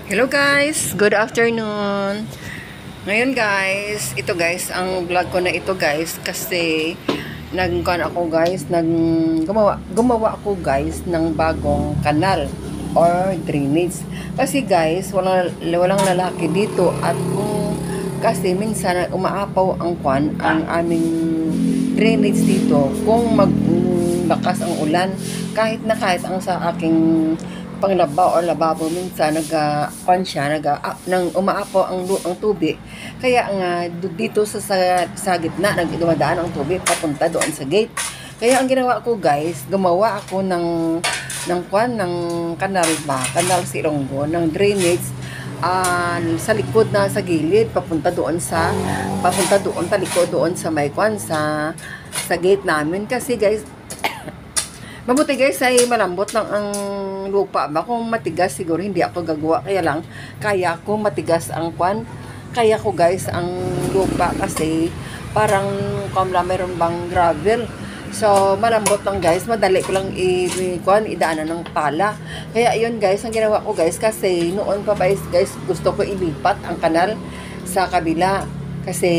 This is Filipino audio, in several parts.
Hello guys, good afternoon. Ngayon guys, ito guys, ang vlog ko na ito guys kasi gumawa ako guys ng bagong kanal or drainage. Kasi guys, walang lalaki dito at kasi minsan umaapaw ang aming drainage dito kung maglakas ang ulan kahit ang sa aking panglaba o lababo minsan nang umaapaw ang tubig, kaya nga dito sa gitna dumadaan ang tubig papunta doon sa gate. Kaya ang ginawa ko guys, gumawa ako ng kanal silonggo ng drainage sa likod na sa gilid papunta doon talikod doon sa may sa gate namin. Kasi guys, mabuti guys ay malambot lang ang lupa ba. Kung matigas siguro hindi ako gagawa, kaya ko matigas kaya ko guys ang lupa kasi parang meron bang gravel. So malambot lang guys, madali ko lang idaanan ng pala. Kaya yun guys, ang ginawa ko guys, kasi noon pa guys gusto ko ilipat ang kanal sa kabila kasi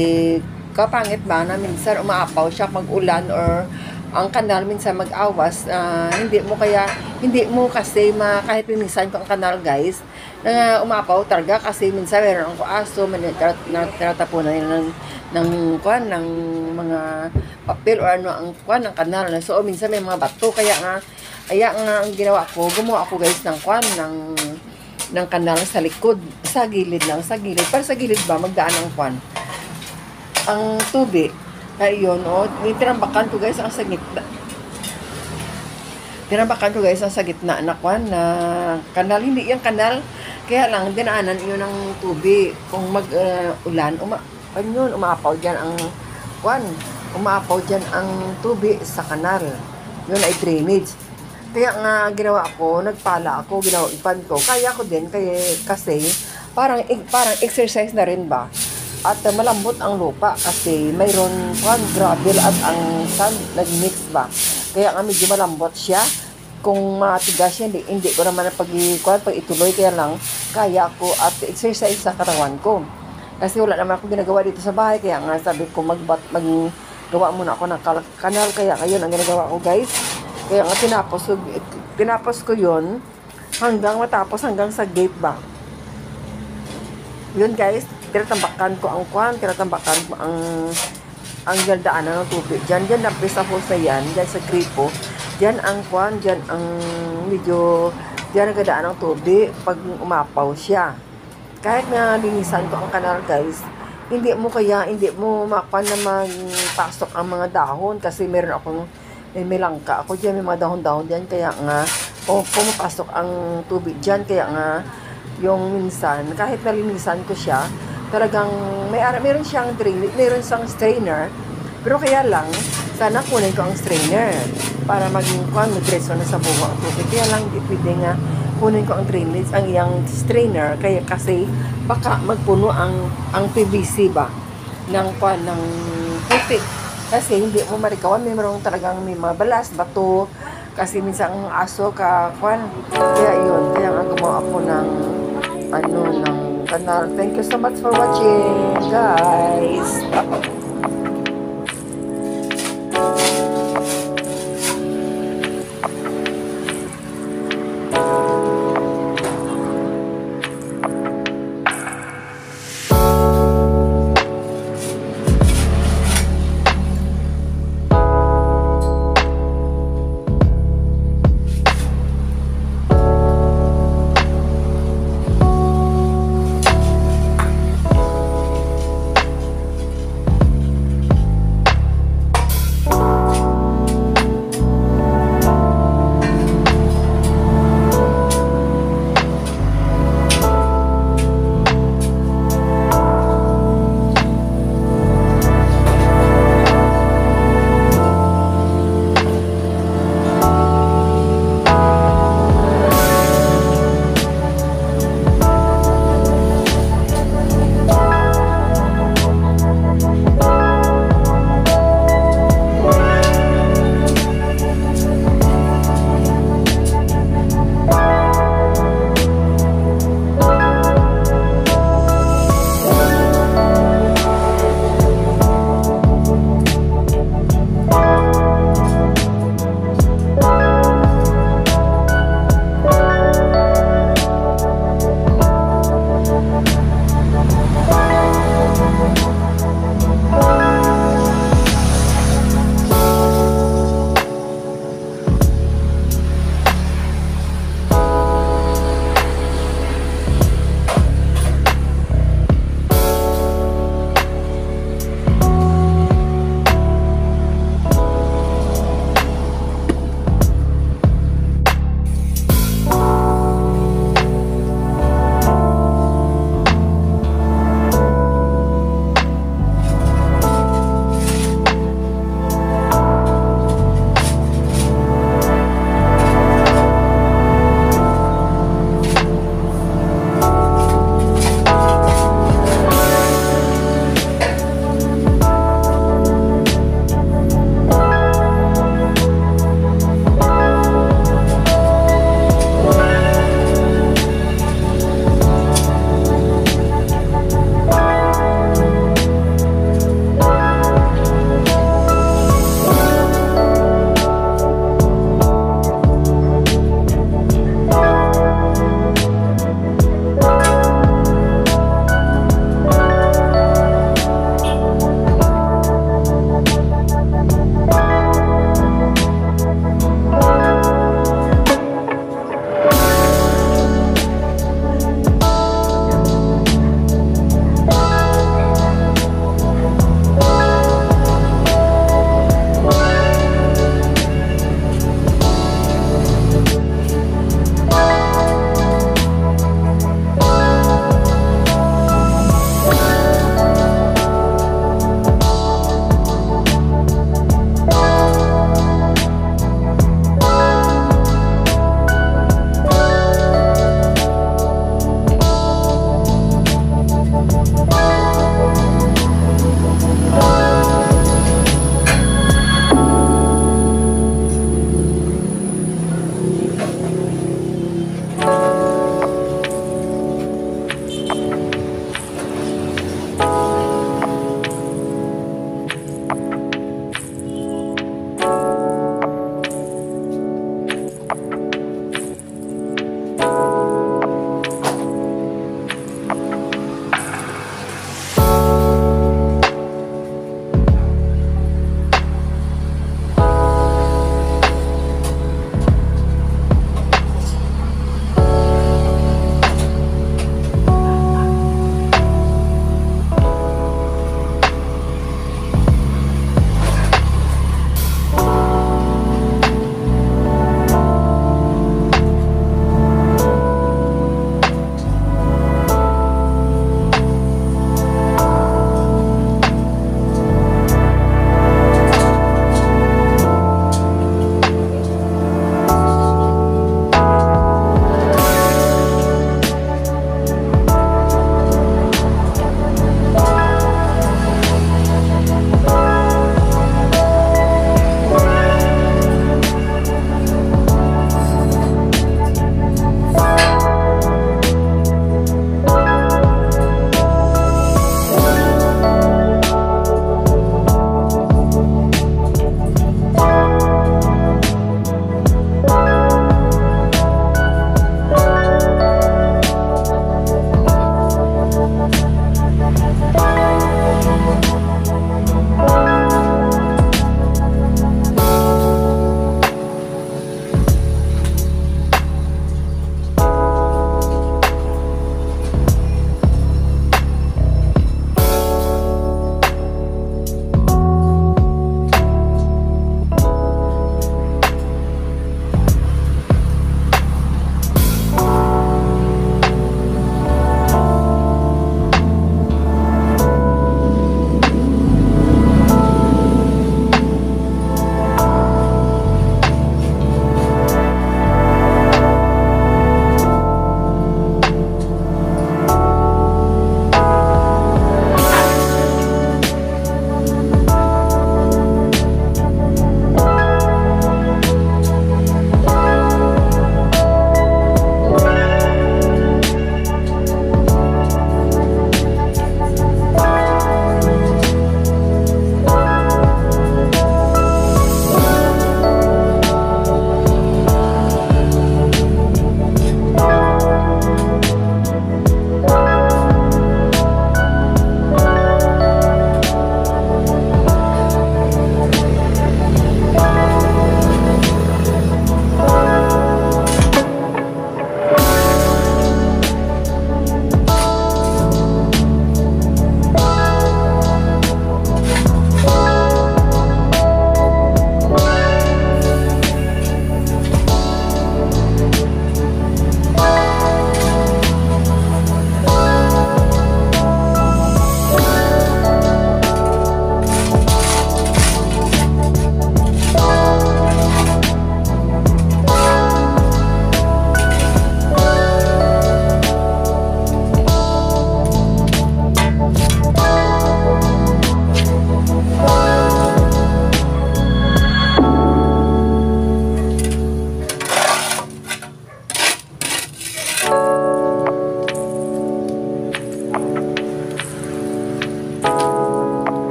kapangit ba na minsan umaapaw siya pag ulan or ang kanal minsan mag-awas. Hindi mo kasi kahit linisan ko ang kanal guys na umapaw talaga, kasi minsan meron ang aso tinatapunan nila ng mga papel or ang ng kanal. So minsan may mga bato, kaya nga ang ginawa ko, gumawa ako guys ng kanal sa likod, sa gilid para sa gilid ba magdaan ang tubig. Ayun, tinambakan ko guys ang sa gitna. Na kanal, hindi yung kanal. Kaya lang dinaanan yun ng tubig. Kung ulan, umaapaw diyan ang tubig sa kanal. Yun ay drainage. Kaya nga ginawa ko, nagpala ako, ipan ko. Kaya ko din kasi parang exercise na rin ba. At malambot ang lupa kasi mayroon gravel at ang sand nag-mix ba. Kaya nga medyo malambot siya. Kung matigas siya, hindi ko naman pag ituloy. Kaya ko at exercise sa katawan ko. Kasi wala naman ako ginagawa dito sa bahay. Kaya nga sabi ko maggawa muna ako ng kanal. Kaya ngayon ang ginagawa ko guys. Kaya nga tinapos ko yun hanggang sa gate ba. Yun guys, tinatambakan ko ang daanan ng tubig. Diyan lang sa hose na yan, diyan sa gripo. Diyan ang nagdaan ng tubig pag umapaw siya. Kahit nga linisan ko ang kanal guys, hindi mo makpan na magpasok ang mga dahon kasi may langka ako diyan, may mga dahon-dahon diyan, kaya nga pumapasok ang tubig diyan. Kaya nga yung minsan kahit nalinisan ko siya, talagang meron siyang strainer, pero kaya lang sana kunin ko ang strainer para maging diretso na sa buwa ang tubig. Kaya lang di pwede nga kunin ko ang drainage, ang iyang strainer, kasi baka magpuno ang PVC ba ng putik, kasi hindi mo marikawan, may mga balas, bato, kasi minsan ang aso kaya nga gumawa ako ng kanal. Thank you so much for watching guys.